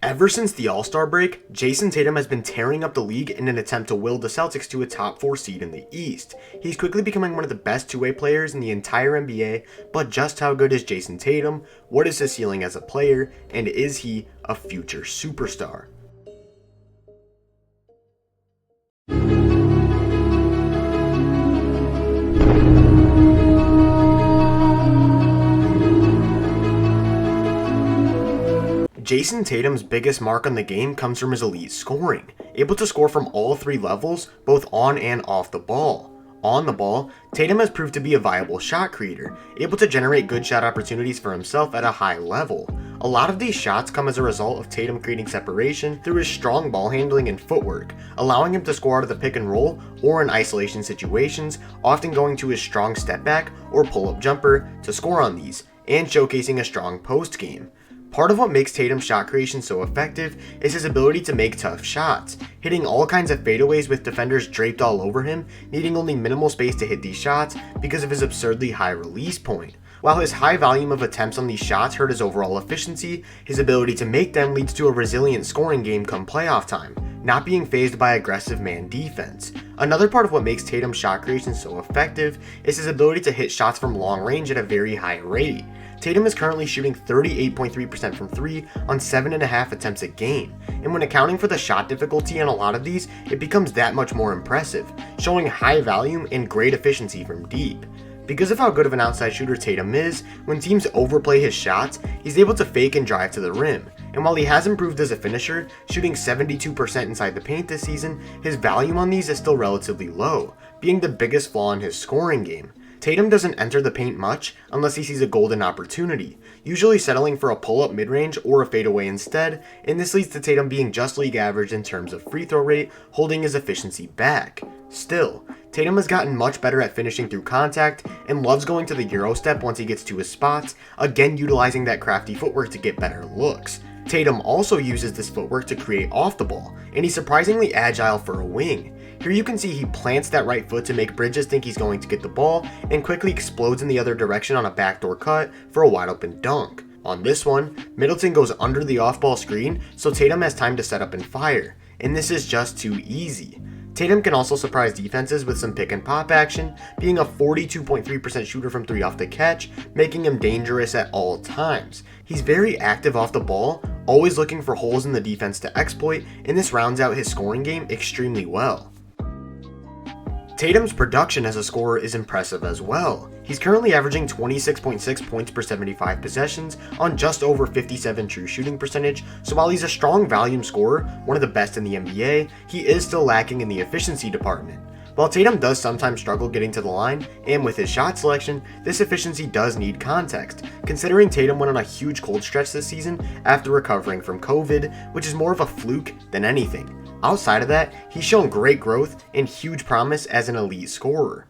Ever since the All-Star break, Jayson Tatum has been tearing up the league in an attempt to will the Celtics to a top 4 seed in the East. He's quickly becoming one of the best two-way players in the entire NBA, but just how good is Jayson Tatum? What is his ceiling as a player? And is he a future superstar? Jayson Tatum's biggest mark on the game comes from his elite scoring, able to score from all three levels, both on and off the ball. On the ball, Tatum has proved to be a viable shot creator, able to generate good shot opportunities for himself at a high level. A lot of these shots come as a result of Tatum creating separation through his strong ball handling and footwork, allowing him to score out of the pick and roll or in isolation situations, often going to his strong step back or pull-up jumper to score on these, and showcasing a strong post game. Part of what makes Tatum's shot creation so effective is his ability to make tough shots, hitting all kinds of fadeaways with defenders draped all over him, needing only minimal space to hit these shots because of his absurdly high release point. While his high volume of attempts on these shots hurt his overall efficiency, his ability to make them leads to a resilient scoring game come playoff time, not being fazed by aggressive man defense. Another part of what makes Tatum's shot creation so effective is his ability to hit shots from long range at a very high rate. Tatum is currently shooting 38.3% from 3 on 7.5 attempts a game, and when accounting for the shot difficulty on a lot of these, it becomes that much more impressive, showing high volume and great efficiency from deep. Because of how good of an outside shooter Tatum is, when teams overplay his shots, he's able to fake and drive to the rim. And while he has improved as a finisher, shooting 72% inside the paint this season, his volume on these is still relatively low, being the biggest flaw in his scoring game. Tatum doesn't enter the paint much unless he sees a golden opportunity, usually settling for a pull-up mid-range or a fadeaway instead, and this leads to Tatum being just league average in terms of free throw rate, holding his efficiency back. Still, Tatum has gotten much better at finishing through contact and loves going to the Euro step once he gets to his spots, again utilizing that crafty footwork to get better looks. Tatum also uses this footwork to create off the ball, and he's surprisingly agile for a wing. Here you can see he plants that right foot to make Bridges think he's going to get the ball and quickly explodes in the other direction on a backdoor cut for a wide open dunk. On this one, Middleton goes under the off-ball screen so Tatum has time to set up and fire, and this is just too easy. Tatum can also surprise defenses with some pick and pop action, being a 42.3% shooter from 3 off the catch, making him dangerous at all times. He's very active off the ball, always looking for holes in the defense to exploit, and this rounds out his scoring game extremely well. Tatum's production as a scorer is impressive as well. He's currently averaging 26.6 points per 75 possessions on just over 57 true shooting percentage, so while he's a strong volume scorer, one of the best in the NBA, he is still lacking in the efficiency department. While Tatum does sometimes struggle getting to the line, and with his shot selection, this efficiency does need context, considering Tatum went on a huge cold stretch this season after recovering from COVID, which is more of a fluke than anything. Outside of that, he's shown great growth and huge promise as an elite scorer.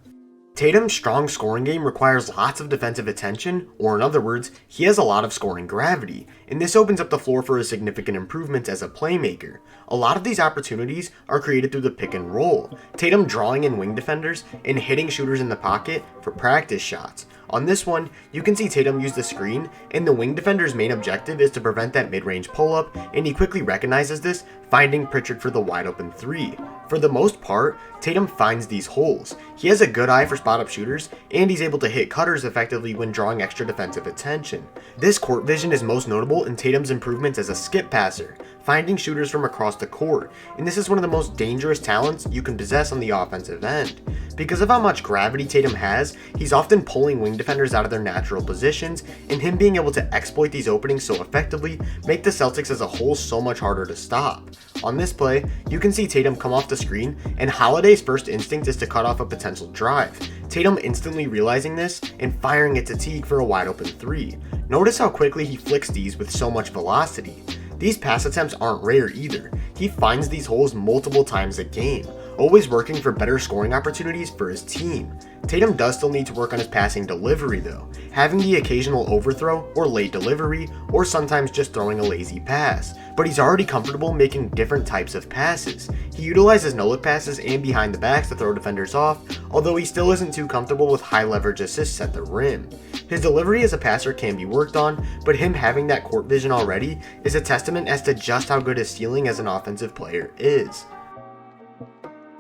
Tatum's strong scoring game requires lots of defensive attention, or in other words, he has a lot of scoring gravity, and this opens up the floor for his significant improvements as a playmaker. A lot of these opportunities are created through the pick and roll, Tatum drawing in wing defenders and hitting shooters in the pocket for practice shots. On this one, you can see Tatum use the screen, and the wing defender's main objective is to prevent that mid-range pull-up, and he quickly recognizes this, finding Pritchard for the wide-open 3. For the most part, Tatum finds these holes. He has a good eye for spot-up shooters, and he's able to hit cutters effectively when drawing extra defensive attention. This court vision is most notable in Tatum's improvements as a skip passer, finding shooters from across the court, and this is one of the most dangerous talents you can possess on the offensive end. Because of how much gravity Tatum has, he's often pulling wing defenders out of their natural positions, and him being able to exploit these openings so effectively make the Celtics as a whole so much harder to stop. On this play, you can see Tatum come off the screen, and Holiday's first instinct is to cut off a potential drive. Tatum instantly realizing this and firing it to Teague for a wide open 3. Notice how quickly he flicks these with so much velocity. These pass attempts aren't rare either. He finds these holes multiple times a game, always working for better scoring opportunities for his team. Tatum does still need to work on his passing delivery though, having the occasional overthrow or late delivery, or sometimes just throwing a lazy pass, but he's already comfortable making different types of passes. He utilizes no-look passes and behind the backs to throw defenders off, although he still isn't too comfortable with high leverage assists at the rim. His delivery as a passer can be worked on, but him having that court vision already is a testament as to just how good his ceiling as an offensive player is.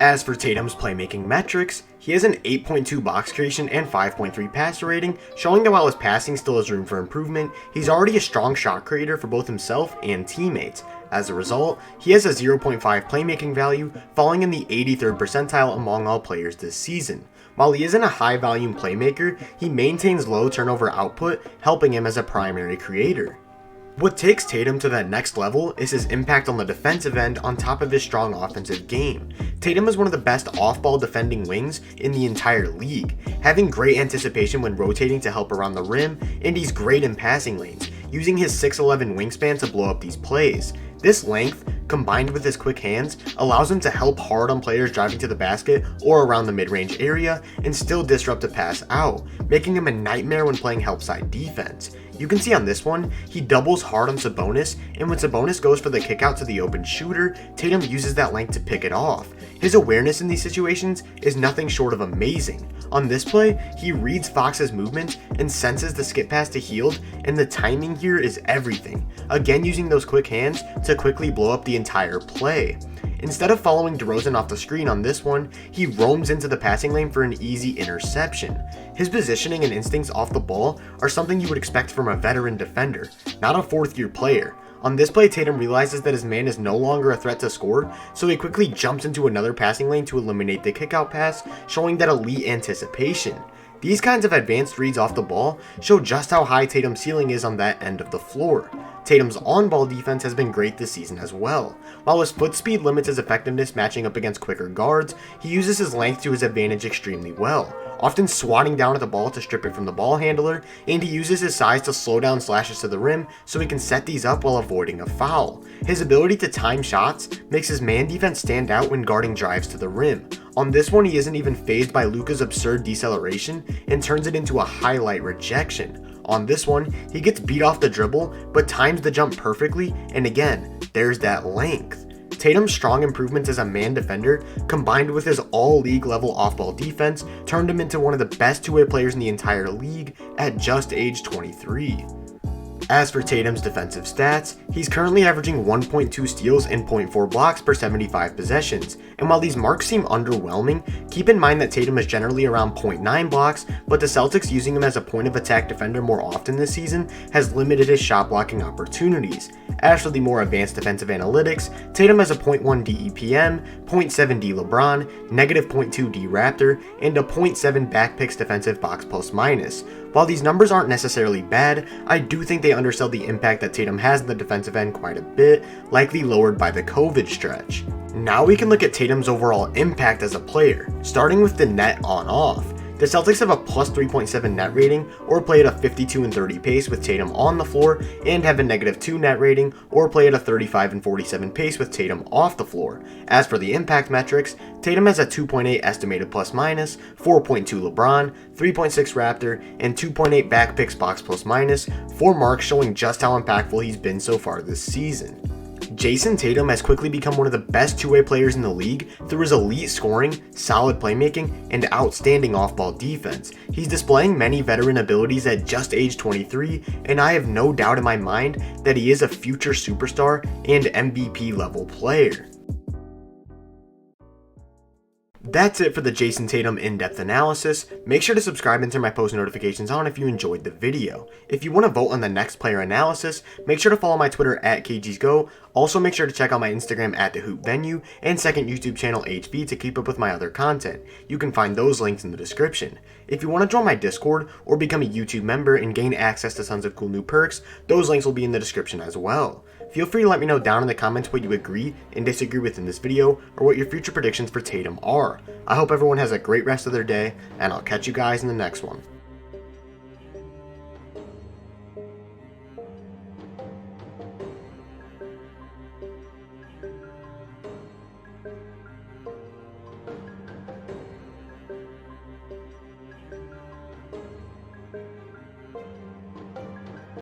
As for Tatum's playmaking metrics, he has an 8.2 box creation and 5.3 passer rating, showing that while his passing still has room for improvement, he's already a strong shot creator for both himself and teammates. As a result, he has a 0.5 playmaking value, falling in the 83rd percentile among all players this season. While he isn't a high volume playmaker, he maintains low turnover output, helping him as a primary creator. What takes Tatum to that next level is his impact on the defensive end on top of his strong offensive game. Tatum is one of the best off-ball defending wings in the entire league, having great anticipation when rotating to help around the rim, and he's great in passing lanes, using his 6'11 wingspan to blow up these plays. This length, combined with his quick hands, allows him to help hard on players driving to the basket or around the mid-range area and still disrupt a pass out, making him a nightmare when playing help side defense. You can see on this one, he doubles hard on Sabonis, and when Sabonis goes for the kick out to the open shooter, Tatum uses that length to pick it off. His awareness in these situations is nothing short of amazing. On this play, he reads Fox's movement and senses the skip pass to Hield, and the timing here is everything, again using those quick hands to quickly blow up the entire play. Instead of following DeRozan off the screen on this one, he roams into the passing lane for an easy interception. His positioning and instincts off the ball are something you would expect from a veteran defender, not a fourth-year player. On this play, Tatum realizes that his man is no longer a threat to score, so he quickly jumps into another passing lane to eliminate the kickout pass, showing that elite anticipation. These kinds of advanced reads off the ball show just how high Tatum's ceiling is on that end of the floor. Tatum's on-ball defense has been great this season as well. While his foot speed limits his effectiveness matching up against quicker guards, he uses his length to his advantage extremely well, often swatting down at the ball to strip it from the ball handler, and he uses his size to slow down slashes to the rim so he can set these up while avoiding a foul. His ability to time shots makes his man defense stand out when guarding drives to the rim. On this one, he isn't even fazed by Luka's absurd deceleration and turns it into a highlight rejection. On this one, he gets beat off the dribble, but times the jump perfectly, and again, there's that length. Tatum's strong improvements as a man defender, combined with his all-league level off-ball defense, turned him into one of the best two-way players in the entire league at just age 23. As for Tatum's defensive stats, he's currently averaging 1.2 steals and 0.4 blocks per 75 possessions, and while these marks seem underwhelming, keep in mind that Tatum is generally around 0.9 blocks, but the Celtics using him as a point of attack defender more often this season has limited his shot blocking opportunities. As for the more advanced defensive analytics, Tatum has a 0.1 DEPM, 0.7 D LeBron, negative 0.2 D Raptor, and a 0.7 backpicks defensive box plus minus. While these numbers aren't necessarily bad, I do think they undersell the impact that Tatum has in the defensive end quite a bit, likely lowered by the COVID stretch. Now we can look at Tatum's overall impact as a player, starting with the net on-off. The Celtics have a plus 3.7 net rating, or play at a 52-30 pace with Tatum on the floor, and have a negative 2 net rating, or play at a 35-47 pace with Tatum off the floor. As for the impact metrics, Tatum has a 2.8 estimated plus minus, 4.2 LeBron, 3.6 Raptor, and 2.8 backpicks box plus minus, 4 marks showing just how impactful he's been so far this season. Jayson Tatum has quickly become one of the best two-way players in the league through his elite scoring, solid playmaking, and outstanding off-ball defense. He's displaying many veteran abilities at just age 23, and I have no doubt in my mind that he is a future superstar and MVP level player. That's it for the Jayson Tatum in-depth analysis. Make sure to subscribe and turn my post notifications on if you enjoyed the video. If you want to vote on the next player analysis, make sure to follow my Twitter at KGsGo. Also make sure to check out my Instagram at TheHoopVenue and second YouTube channel HV to keep up with my other content. You can find those links in the description. If you want to join my Discord or become a YouTube member and gain access to tons of cool new perks, those links will be in the description as well. Feel free to let me know down in the comments what you agree and disagree with in this video, or what your future predictions for Tatum are. I hope everyone has a great rest of their day, and I'll catch you guys in the next one.